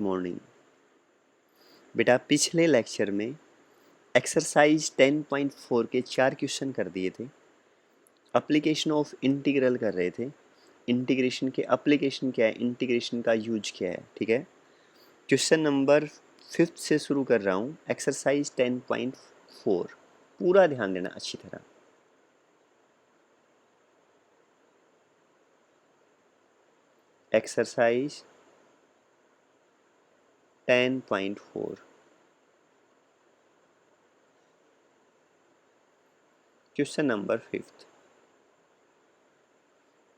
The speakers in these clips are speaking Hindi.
मॉर्निंग। बेटा पिछले लेक्चर में एक्सरसाइज 10.4 के 4 क्वेश्चन कर दिए थे। एप्लीकेशन ऑफ इंटीग्रल कर रहे थे। इंटीग्रेशन के एप्लीकेशन क्या है, इंटीग्रेशन का यूज क्या है, ठीक है। क्वेश्चन नंबर 5 से शुरू कर रहा हूँ। एक्सरसाइज 10.4 पूरा ध्यान देना अच्छी तरह। एक्सरसाइज 10.4 क्वेश्चन नंबर 5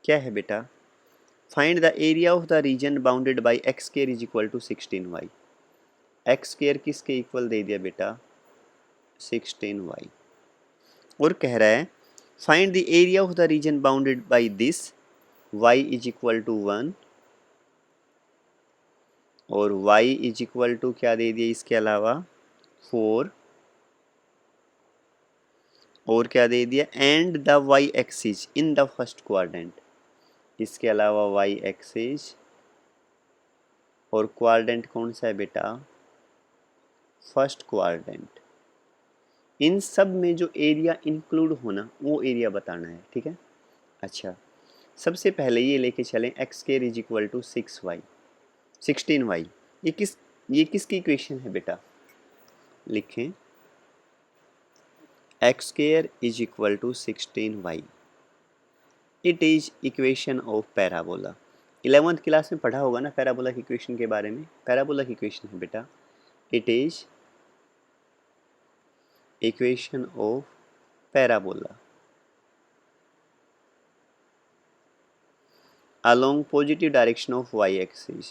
क्या है बेटा। Find the area of the region bounded by x square is equal to 16y। X square किसके इक्वल दे दिया बेटा, 16y। और कह रहा है find the area of the region bounded by this y is equal to 1 और y इज इक्वल टू क्या दे दिया इसके अलावा 4 और क्या दे दिया and the y axis in the first quadrant. इसके अलावा y एक्सिस और क्वाड्रेंट कौन सा है बेटा, फर्स्ट क्वाड्रेंट। इन सब में जो एरिया इंक्लूड होना वो एरिया बताना है, ठीक है। अच्छा सबसे पहले ये लेके चलें x square is equal to 6y 16y। ये किसकी इक्वेशन है बेटा, लिखें x square is equal to 16y। It is equation of parabola. 11th class में पढ़ा होगा ना पैराबोला की इक्वेशन के बारे में। पैराबोला की इक्वेशन है बेटा, it is equation of parabola along positive direction of y axis।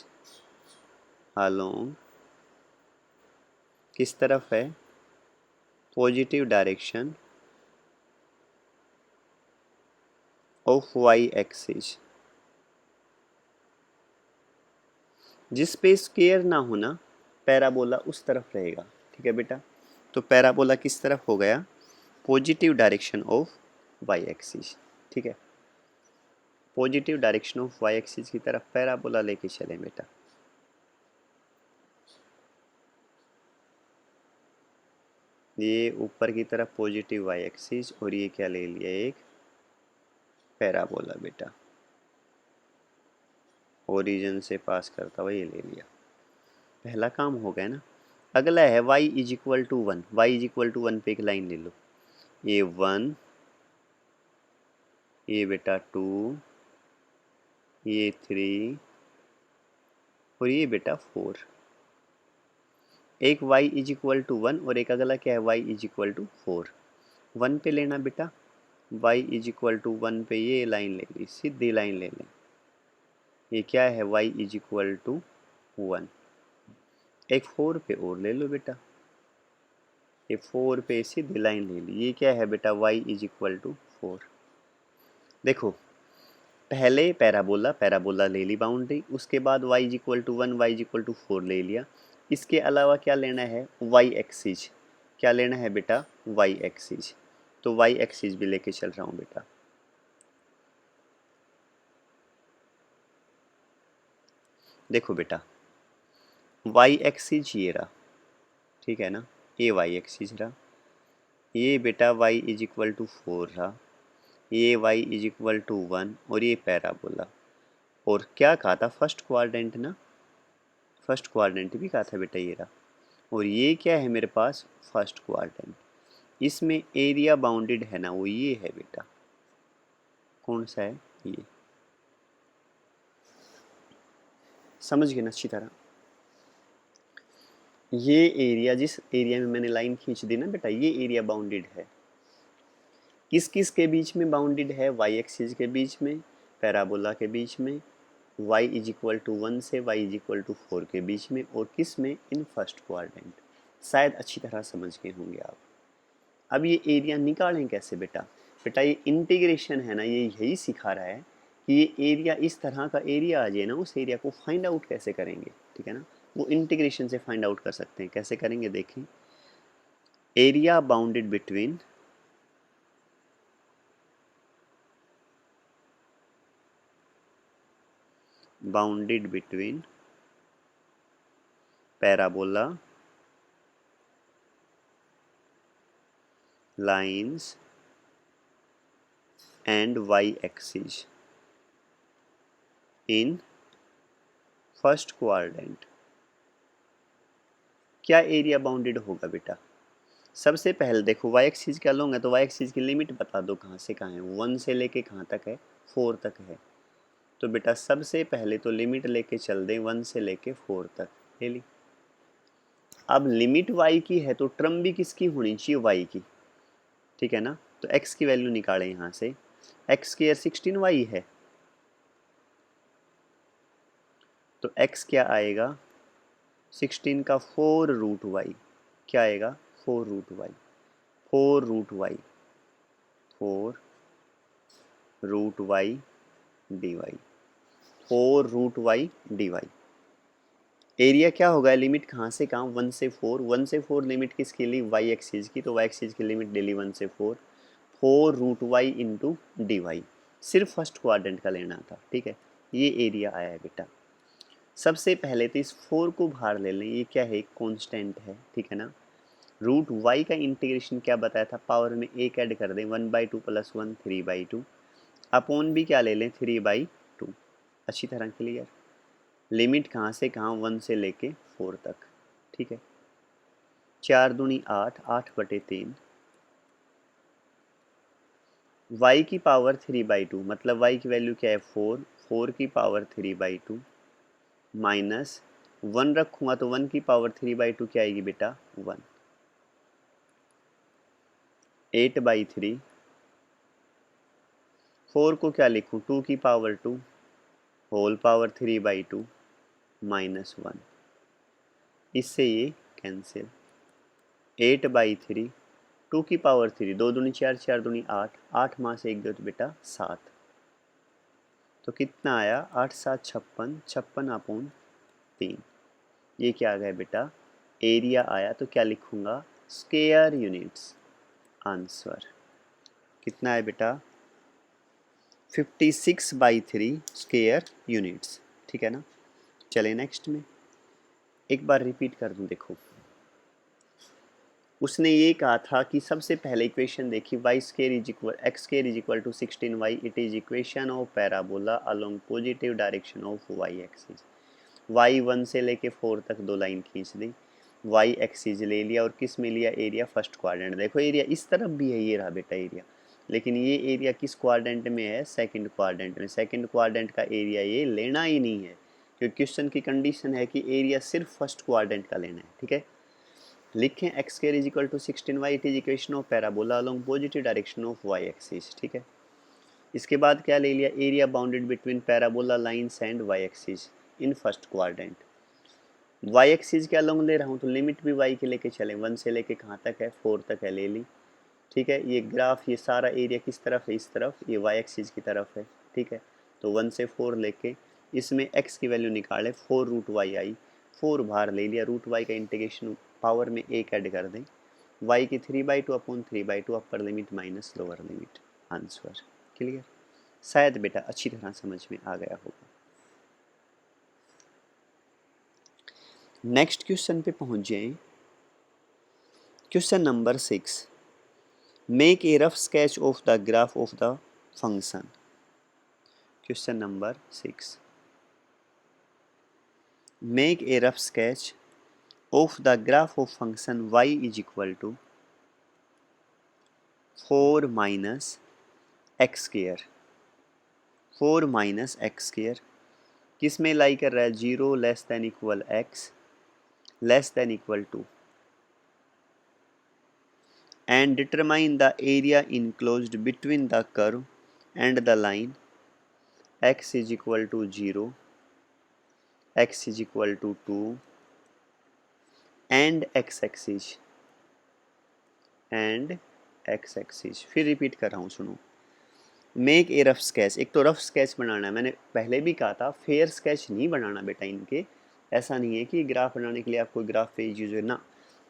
along किस तरफ है, positive direction of y axis. जिस पे स्क्वायर ना होना पैराबोला उस तरफ रहेगा, ठीक है बेटा। तो पैराबोला किस तरफ हो गया, positive direction of y axis, ठीक है। Positive direction of y axis की तरफ पैराबोला लेके चले बेटा। ये ऊपर की तरफ पॉजिटिव y एक्सिस और ये क्या ले लिया, एक पैराबोला बेटा। ओरिजिन से पास करता हुआ ये ले लिया, पहला काम हो गया ना। अगला है y is equal to 1। y is equal to 1 पे एक लाइन ले लो, ये 1, ये बेटा 2, ये 3 और ये बेटा 4। एक y इज इक्वल टू 1 और एक अगला क्या है y इज इक्वल टू 4। 1 पे लेना बेटा, y इज इक्वल टू 1 पे ये लाइन ले ली, सीधी लाइन ले लें। ये क्या है y इज इक्वल टू 1। एक 4 पे और ले लो बेटा, ये 4 पे सीधी लाइन ले ली। ये क्या है बेटा y इज इक्वल टू 4। देखो पहले पैराबोला पैराबोला ले ली बाउंड्री, उसके बाद y is equal to 1 y is equal to 4 ले लिया। इसके अलावा क्या लेना है, y एक्सिस। क्या लेना है बेटा, y एक्सिस। तो y एक्सिस भी लेके चल रहा हूँ बेटा। देखो बेटा y एक्सिस ये रहा, ठीक है ना, ये y एक्सिस रहा। ये बेटा y इज इक्वल टू 4 रहा, ये y इज इक्वल टू 1 और ये पैराबोला। और क्या कहा था, फर्स्ट क्वाड्रेंट ना, फर्स्ट क्वाड्रेंट भी कहा था बेटा ये रहा। और ये क्या है मेरे पास, फर्स्ट क्वाड्रेंट। इसमें एरिया बाउंडेड है ना, वो ये है बेटा, कौन सा है, ये। समझ गए ना अच्छी तरह। ये एरिया, जिस एरिया में मैंने लाइन खींच दी ना बेटा, ये एरिया बाउंडेड है। किस किस के बीच में बाउंडेड है, y एक्सिस के बीच में, पैराबोला के बीच में, y इज इक्वल टू 1 से y इज इक्वल टू 4 के बीच में, और किस में, इन फर्स्ट क्वाड्रेंट। शायद अच्छी तरह समझ गए होंगे आप। अब ये एरिया निकालें कैसे बेटा, बेटा ये इंटीग्रेशन है ना, ये यही सिखा रहा है कि ये एरिया इस तरह का एरिया आ जाए ना, उस एरिया को फाइंड आउट कैसे करेंगे, ठीक है ना। वो इंटीग्रेशन से फाइंड आउट कर सकते हैं। कैसे करेंगे देखें, area bounded between bounded between parabola lines and y axis in first quadrant. क्या एरिया बाउंडेड होगा बेटा? सबसे पहले देखो वाई एक्सिस क्या लूँगा, तो वाई एक्सिस की लिमिट बता दो कहाँ से कहाँ है। 1 से लेके कहाँ तक है? 4 तक है। तो बेटा सबसे पहले तो लिमिट लेके चल दें 1 से लेके 4 तक, ले ली। अब लिमिट y की है तो टर्म भी किसकी होनी चाहिए? y की, ठीक है ना। तो x की वैल्यू निकालें यहाँ से। x स्क्वायर 16y है, तो x क्या आएगा? 16 का 4 रूट वाई, क्या आएगा? 4 root y, 4 root y, 4 root y d y, 4 root y d y. Area क्या होगा? लिमिट कहाँ से कहाँ? 1 से 4, 1 से 4 लिमिट किसके लिए? वाई एक्सिस की, तो वाई एक्सिस की लिमिट डेली 1 से 4, 4 root y into d y. सिर्फ फर्स्ट क्वाड्रेंट का लेना था, ठीक है। ये एरिया आया है बेटा। सबसे पहले तो इस 4 को बाहर ले लें, ये क्या है? कॉन्स्टेंट है, ठीक है ना। रूट वाई का इंटीग्रेशन क्या बताया था? पावर में एक ऐड कर दें, 1/2 + 1 3/2, अपॉन भी क्या ले लें? 3/2। अच्छी तरह क्लियर। लिमिट कहाँ से कहाँ? 1 से लेके 4 तक, ठीक है। 4 दूनी 8, 8/3, y की पावर 3/2, मतलब y की वैल्यू क्या है? 4, 4 की पावर 3/2 माइनस 1 रखूँगा तो 1 की पावर 3/2 क्या आएगी बेटा? 1, 8/3, 4 को क्या लिखूँ? 2 की पावर 2 होल पावर 3/2 माइनस 1, इससे ये कैंसिल। 8/3, 2 की पावर 3, 2 दूनी 4, 4 दूनी 8, 8 माँ से 1 दो तो बेटा 7, तो कितना आया? 8 7 56, 56/3। ये क्या आ गया बेटा? एरिया आया। तो क्या लिखूंगा? Square units. आंसर कितना है बेटा? 56/3 स्क्वायर यूनिट्स, ठीक है ना। चले नेक्स्ट में, एक बार रिपीट कर दूं। देखो उसने ये कहा था कि सबसे पहले इक्वेशन देखी, y square is equal x square is equal to 16y, it is equation of parabola along positive direction of y axis. Y 1 से लेके 4 तक दो लाइन खींच दी, वाई एक्सिस ले लिया और किस में लिया? Area first quadrant. देखो एरिया इस तरफ भी है, ये रहा बेटा एरिया, लेकिन ये एरिया किस क्वाड्रेंट में है? सेकंड क्वाड्रेंट में। सेकंड क्वाड्रेंट का एरिया ये लेना ही नहीं है, क्योंकि क्वेश्चन की कंडीशन है कि एरिया सिर्फ फर्स्ट क्वाड्रेंट का लेना है, ठीक है। लिखें x square is equal to 16y, it is equation of parabola along positive direction of y axis, ठीक है। इसके बाद क्या ले लिया? Area bounded between parabola lines and y axis in first quadrant. Y axis के अलोंग ले रहा हूँ तो लिमिट भी वाई के लेके चले, 1 से लेके कहाँ तक है? 4 तक है, ले ली, ठीक है। ये ग्राफ, ये सारा एरिया किस तरफ है? इस तरफ, ये वाई एक्सिस की तरफ है, ठीक है। तो 1 से 4 लेके इसमें x की वैल्यू निकाले, 4 रूट वाई आई, 4 बाहर ले लिया, रूट वाई का इंटीग्रेशन पावर में एक ऐड कर दें, y की 3/2 अपॉन 3/2, अपर limit minus lower limit. Answer clear? शायद बेटा अच्छी तरह समझ में आ गया होगा। नेक्स्ट क्वेश्चन पे पहुंच जाएं। Question number 6, make a rough sketch of the graph of the function. Question number 6, make a rough sketch of the graph of function y is equal to 4 minus x square, 4 minus x square किस में लाई कर रहा है? 0 less than equal x less than equal to, and determine the area enclosed between the curve and the line x is equal to 0, x is equal to 2 and x axis and x axis। फिर रिपीट कर रहा हूँ, सुनो। मेक ए रफ स्केच, एक तो रफ स्केच बनाना है। मैंने पहले भी कहा था फेयर स्केच नहीं बनाना बेटा इनके। ऐसा नहीं है कि ग्राफ बनाने के लिए आपको ग्राफ पेज यूज है ना,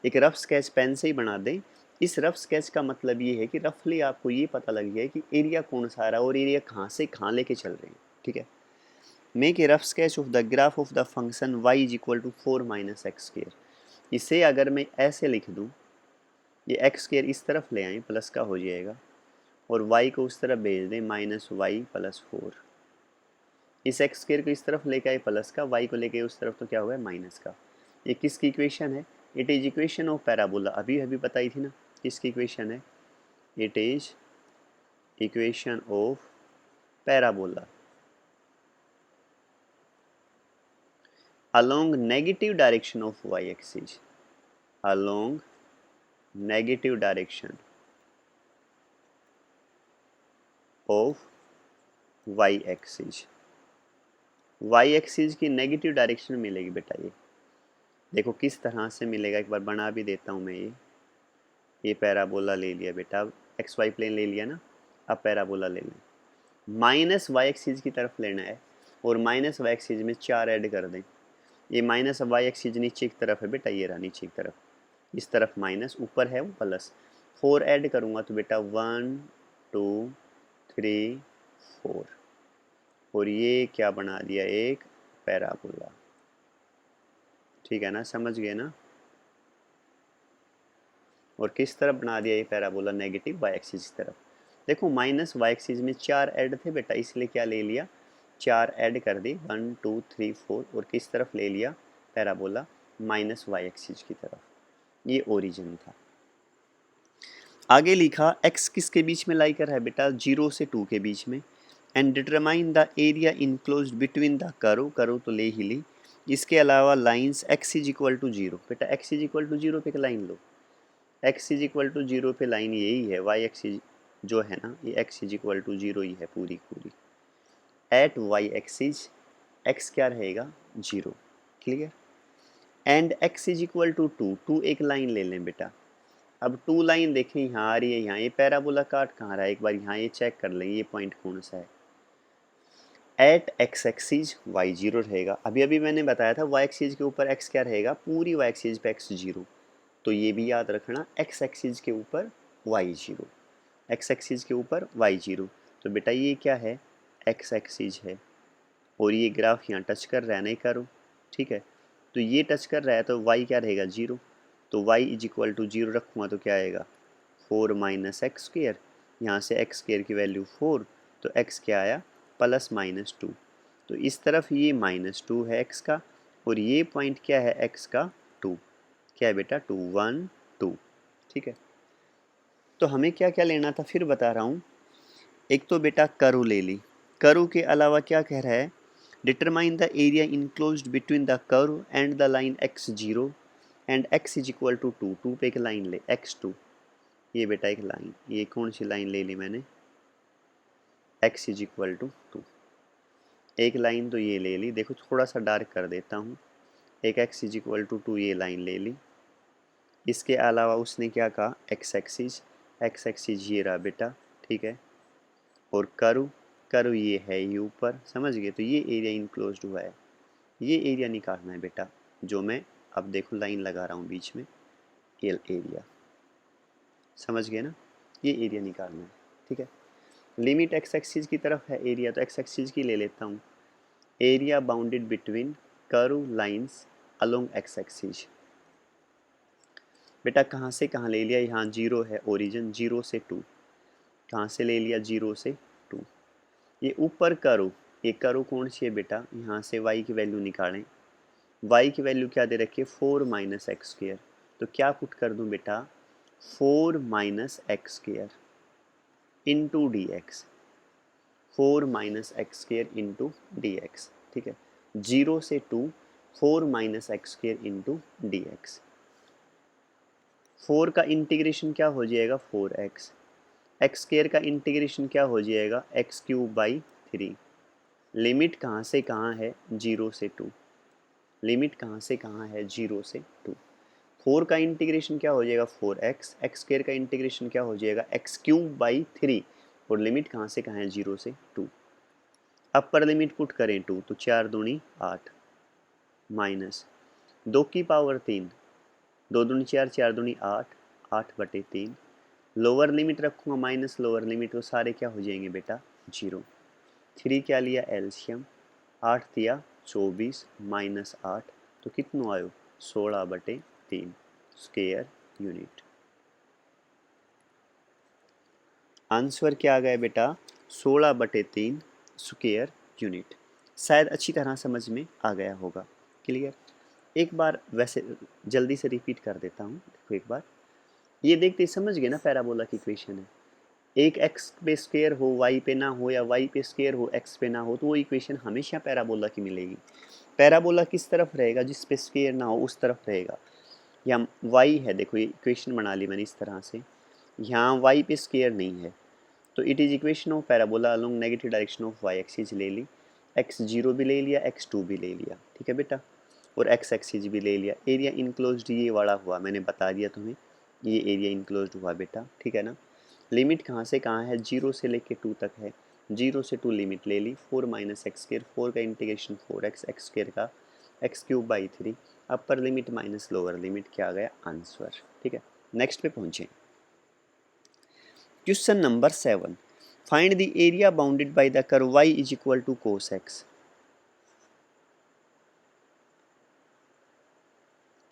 एक रफ स्केच पेन से ही बना दें। इस रफ स्केच का मतलब ये है कि रफली आपको ये पता लग जाए कि एरिया कौन सा आ रहा है और एरिया कहाँ से कहाँ लेके चल रहे हैं, ठीक है। Make a rough sketch of the graph of the function y is equal to 4 minus x square. इसे अगर मैं ऐसे लिख दूँ, ये एक्स स्क्र इस तरफ ले आए प्लस का हो जाएगा, और y को उस तरफ भेज दें माइनस वाई प्लस 4। इस एक्स स्क्र को इस तरफ लेके आए प्लस का, y को लेके उस तरफ तो क्या होगा माइनस का। ये किसकी इक्वेशन है? It is equation of parabola. अभी अभी बताई थी ना किसकी इक्वेशन है? It is equation of parabola along negative direction of y axis, along negative direction of y axis। y axis की नेगेटिव डायरेक्शन मिलेगी बेटा। ये देखो किस तरह से मिलेगा, एक बार बना भी देता हूँ मैं। ये पैराबोला ले लिया बेटा, एक्स वाई प्लेन ले लिया ना, अब पैराबोला ले लें। माइनस वाई एक्सिस की तरफ लेना है, और माइनस वाई एक्सिस में 4 ऐड कर दें। ये माइनस वाई एक्सिस नीचे की तरफ है बेटा, ये रहा नीचे की तरफ, इस तरफ माइनस, ऊपर है वो प्लस। 4 ऐड करूँगा तो बेटा 1 2 3 4, और ये क्या बना दिया, एक पैराबोला। ठीक है ना, समझ गए ना। और किस तरफ बना दिया ये पैराबोला? नेगेटिव वाई एक्सिस की तरफ। देखो माइनस वाई एक्सिस में 4 ऐड थे बेटा, इसलिए क्या ले लिया, 4 ऐड कर दी, 1 2 3 4, और किस तरफ ले लिया पैराबोला? माइनस वाई एक्सिस की तरफ। ये ओरिजिन था। आगे लिखा x किसके बीच में लाई कर रहा है बेटा? 0 से 2 के बीच में। And determine the area enclosed between the curve तो ले ही ली, इसके अलावा lines x is equal to 0। बेटा x इज इक्वल टू 0 पे लाइन लो, x इज इक्वल टू 0 पे लाइन यही है, y एक्सिस जो है ना, ये x इज इक्वल टू 0 ही है पूरी पूरी। एट y एक्सिस x क्या रहेगा? 0। Clear. And x is equal to 2 एक लाइन ले लें बेटा। अब 2 लाइन देखें, यहाँ आ रही है, यहाँ ये पैराबोला काट कहाँ रहा है, एक बार यहाँ ये चेक कर लें, ये पॉइंट कौन सा है। एट x एक्सिस y 0 रहेगा। अभी अभी मैंने बताया था y एक्सिस के ऊपर x क्या रहेगा, पूरी y एक्सिस पे x 0, तो ये भी याद रखना, x एक्सिस के ऊपर y 0, x एक्सिस के ऊपर y 0। तो बेटा ये क्या है, x एक्सिस है, और ये ग्राफ यहाँ टच कर रहा है, नहीं करो, ठीक है। तो ये टच कर रहा है तो y क्या रहेगा? 0। तो y इज इक्वल टू 0 रखूँगा तो क्या आएगा? 4 माइनस एक्स स्क्र। यहाँ से एक्स स्क्र की वैल्यू 4, तो x क्या आया? Plus minus 2। तो इस तरफ ये माइनस 2 है x का, और ये पॉइंट क्या है x का? 2। क्या है बेटा? 2 1 2। ठीक है। तो हमें क्या क्या लेना था फिर बता रहा हूँ। एक तो बेटा कर्व ले ली, कर्व के अलावा क्या कह रहा है, determine the area enclosed between the curve and the line x0 and x is equal to 2 पे एक लाइन ले, x2। ये बेटा एक लाइन, ये कौन सी लाइन ले ली मैंने? x is equal to 2। एक लाइन तो ये ले ली, देखो थोड़ा सा डार्क कर देता हूँ। एक x इज इक्वल टू 2 ये लाइन ले ली। इसके अलावा उसने क्या कहा, x एक्सिस ये रहा बेटा, ठीक है। और कर्व ये है ये ऊपर, समझ गए। तो ये एरिया इनक्लोज्ड हुआ है, ये एरिया निकालना है बेटा, जो मैं अब देखो लाइन लगा रहा हूँ बीच में, एल एरिया, समझ गए ना, ये एरिया निकालना है, ठीक है। लिमिट एक्स एक्सिस की तरफ है एरिया, तो एक्स एक्सिस की ले लेता हूँ। Area bounded between curve lines along x axis. बेटा कहाँ से कहाँ ले लिया, यहाँ 0 है ओरिजिन, 0 से 2, कहाँ से ले लिया? 0 से 2। ये ऊपर कर्व, ये कर्व कौन सी है बेटा? यहाँ से y की वैल्यू निकालें। y की वैल्यू क्या दे रखी है? 4 माइनस एक्स स्क्र। तो क्या पुट कर दूँ बेटा? 4 minus x square into D x, 4 minus x square into D x, ठीक है। 0 से 2, 4 minus x square into D x. 4 का इंटीग्रेशन क्या हो जाएगा? 4x। एक्स स्क्र का इंटीग्रेशन क्या हो जाएगा? X cube by 3। लिमिट कहाँ से कहाँ है? 0 से 2। लिमिट कहाँ से कहाँ है? 0 से 2। 4 का इंटीग्रेशन क्या हो जाएगा? 4x। एक्स स्क्र का इंटीग्रेशन क्या हो जाएगा? X cube by 3। और लिमिट कहाँ से कहाँ है? 0 से 2। अपर लिमिट पुट करें 2, तो 4 दूनी 8 माइनस 2 की पावर 3, 2 दूनी 4, 4 दूनी 8, 8 बटे 3। लोअर लिमिट रखूँगा माइनस लोअर लिमिट, तो सारे क्या हो जाएंगे बेटा? 0। 3 क्या लिया? एलसीएम, 8 दिया 24 माइनस 8 तो कितनों आयो 16/3 स्क्वायर यूनिट। आंसर क्या आ गया बेटा 16/3 स्क्वायर यूनिट। शायद अच्छी तरह समझ में आ गया होगा। क्लियर। एक बार वैसे जल्दी से रिपीट कर देता हूँ। देखो एक बार ये देखते समझ गए ना, पैराबोला की इक्वेशन है। एक x पे स्क्वायर हो y पे ना हो, या y पे स्क्वायर हो x पे ना हो, तो वो इक्वेशन हमेशा पैराबोला की मिलेगी। पैराबोला किस तरफ रहेगा, जिस पे स्क्वायर ना हो उस तरफ रहेगा। यहाँ y है, देखो ये इक्वेशन बना ली मैंने इस तरह से, यहाँ y पे स्क्वायर नहीं है, तो it is equation of parabola along negative direction of y axis ले ली, x0 भी ले लिया, x2 भी ले लिया, ठीक है बेटा, और x एक्सिस भी ले लिया। एरिया इनक्लोज्ड ये वाला हुआ, मैंने बता दिया तुम्हें, ये एरिया इनक्लोज्ड हुआ बेटा, ठीक है ना। लिमिट कहाँ से कहाँ है, 0 से लेके 2 तक है, 0 से 2 लिमिट ले ली, 4 माइनस एक्स स्क्र, 4 का इंटीग्रेशन 4x, एक्स स्क्र का x³/3, upper limit minus lower limit, क्या आ गया आंसर। ठीक है, नेक्स्ट पे पहुंचे। Question number 7, find the area bounded by the curve y is equal to cos x।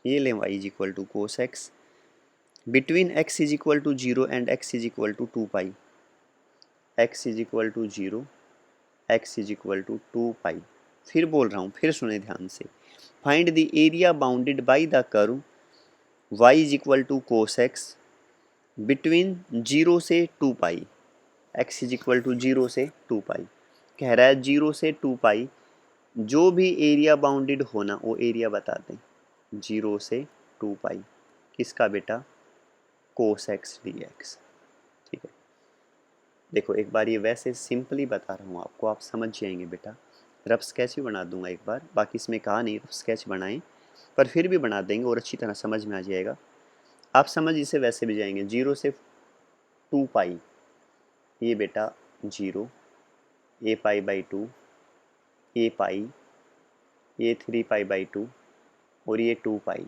ये लें y is equal to cos x between x is equal to 0 and x is equal to 2 pi, x is equal to 0, x is equal to 2 pi. फिर बोल रहा हूँ, फिर सुने ध्यान से, find the area bounded by the curve y is equal to cos x between 0 से 2 pi, x is equal to 0 से 2 पाई। कह रहा है 0 से 2 पाई जो भी एरिया बाउंडेड होना वो एरिया बता दें। 0 से 2 पाई किसका बेटा, cos x dx। ठीक है, देखो एक बार ये वैसे सिंपली बता रहा हूँ आपको, आप समझ जाएंगे बेटा। रफ स्केच भी बना दूंगा एक बार, बाकी इसमें कहा नहीं रफ स्केच बनाएं, पर फिर भी बना देंगे और अच्छी तरह समझ में आ जाएगा। आप समझ इसे वैसे भी जाएंगे, 0 से 2 पाई, ये बेटा 0, a π/2, ये पाई, ये 3 π/2 और ये 2 पाई।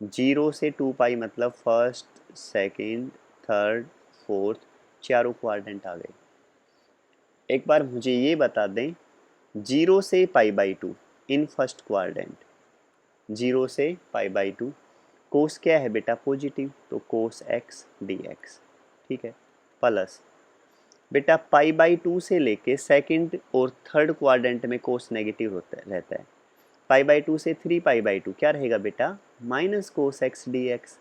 0 से 2 पाई मतलब फर्स्ट, सेकंड, थर्ड, फोर्थ, चारों क्वाड्रेंट आ गए। एक बार मुझे ये बता दें, 0 से π/2 इन फर्स्ट क्वाड्रेंट, 0 से π/2, कोस क्या है बेटा पॉजिटिव, तो cos x dx। ठीक है, प्लस बेटा π/2 से लेके सेकंड और थर्ड क्वाड्रेंट में कोस नेगेटिव रहता है। π/2 से 3 π/2 क्या रहेगा बेटा, minus cos x dx,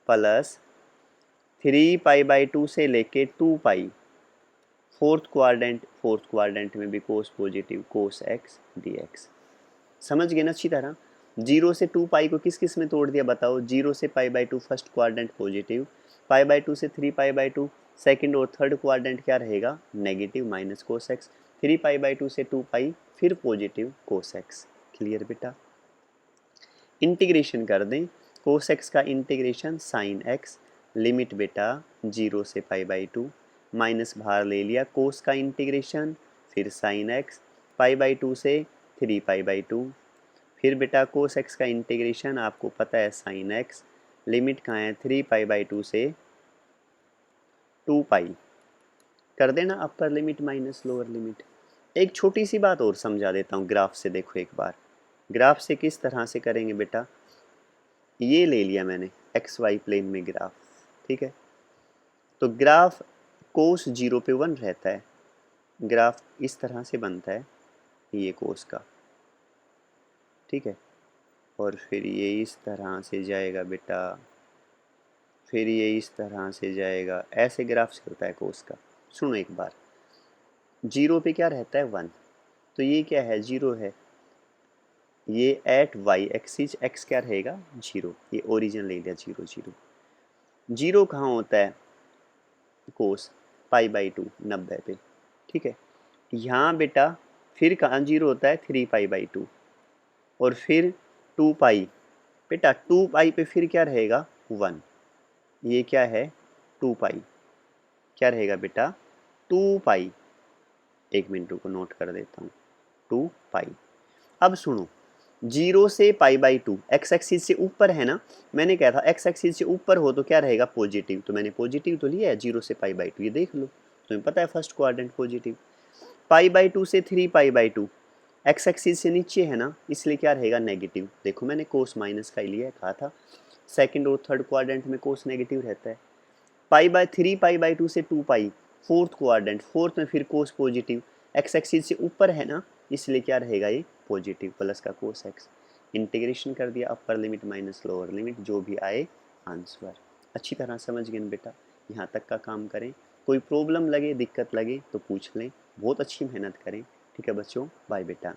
plus 3 π/2 से लेके 2 पाई, फोर्थ क्वाड्रेंट में भी कोस पॉजिटिव, cos x dx। समझ गए ना अच्छी तरह। 0 से 2 पाई को किस किस में तोड़ दिया बताओ, 0 से π/2 फर्स्ट क्वाड्रेंट पॉजिटिव, π/2 से 3 π/2 सेकंड और थर्ड क्वाड्रेंट क्या रहेगा नेगेटिव, माइनस cos x, 3 π/2 से 2 पाई फिर पॉजिटिव cos x। क्लियर बेटा, इंटीग्रेशन कर दें, cos x का इंटीग्रेशन sin x, लिमिट बेटा 0 से π/2, माइनस बाहर ले लिया, cos का इंटीग्रेशन फिर sin x, π/2 से 3 π/2, फिर बेटा cos x का इंटीग्रेशन आपको पता है sin x, लिमिट कहाँ है 3 π/2 से 2 पाई, कर देना अपर लिमिट माइनस लोअर लिमिट। एक छोटी सी बात और समझा देता हूँ, ग्राफ से देखो एक बार, ग्राफ से किस तरह से करेंगे बेटा, ये ले लिया मैंने एक्स वाई प्लेन में ग्राफ। ठीक है, तो ग्राफ कोस 0 पे 1 रहता है, ग्राफ इस तरह से बनता है, ये कोस का, ठीक है, और फिर ये इस तरह से जाएगा बेटा, फिर ये इस तरह से जाएगा, ऐसे ग्राफ से होता है कोस का। सुनो एक बार, 0 पे क्या रहता है 1, तो ये क्या है 0 है, ये एट वाई एक्सिस एक्स क्या रहेगा 0, ये ओरिजिन ले लिया 0 0। 0 कहाँ होता है कोस π/2 90 पे। ठीक है, यहाँ बेटा फिर कहाँ 0 होता है 3 π/2 और फिर 2 पाई, बेटा 2 पाई पे फिर क्या रहेगा 1, ये क्या है 2 पाई, क्या रहेगा बेटा 2 पाई, एक मिनट को नोट कर देता हूँ 2 पाई। अब सुनो, 0 से π/2 एक्स एक्सिस से ऊपर है ना, मैंने कहा था एक्स एक्सिस से ऊपर हो तो क्या रहेगा पॉजिटिव, तो मैंने पॉजिटिव तो लिया है 0 से π/2, ये देख लो तुम्हें पता है फर्स्ट क्वाड्रेंट पॉजिटिव। π/2 से 3π/2, एक्स एक्सिस से नीचे है ना, इसलिए क्या रहेगा नेगेटिव। देखो मैंने कोस माइनस का ही लिया, कहा था सेकंड और थर्ड क्वाड्रेंट में कोस नेगेटिव रहता है। π/3π/2 से 2π, फोर्थ क्वाड्रेंट, फोर्थ में फिर कोस पॉजिटिव, एक्स एक्सिस से ऊपर है ना, इसलिए क्या रहेगा ये पॉजिटिव, प्लस का कोस एक्स। इंटीग्रेशन कर दिया, अपर लिमिट माइनस लोअर लिमिट, जो भी आए आंसर। अच्छी तरह समझ गए बेटा, यहाँ तक का काम करें। कोई प्रॉब्लम लगे, दिक्कत लगे तो पूछ लें, बहुत अच्छी मेहनत करें। ठीक है बच्चों, बाय बेटा।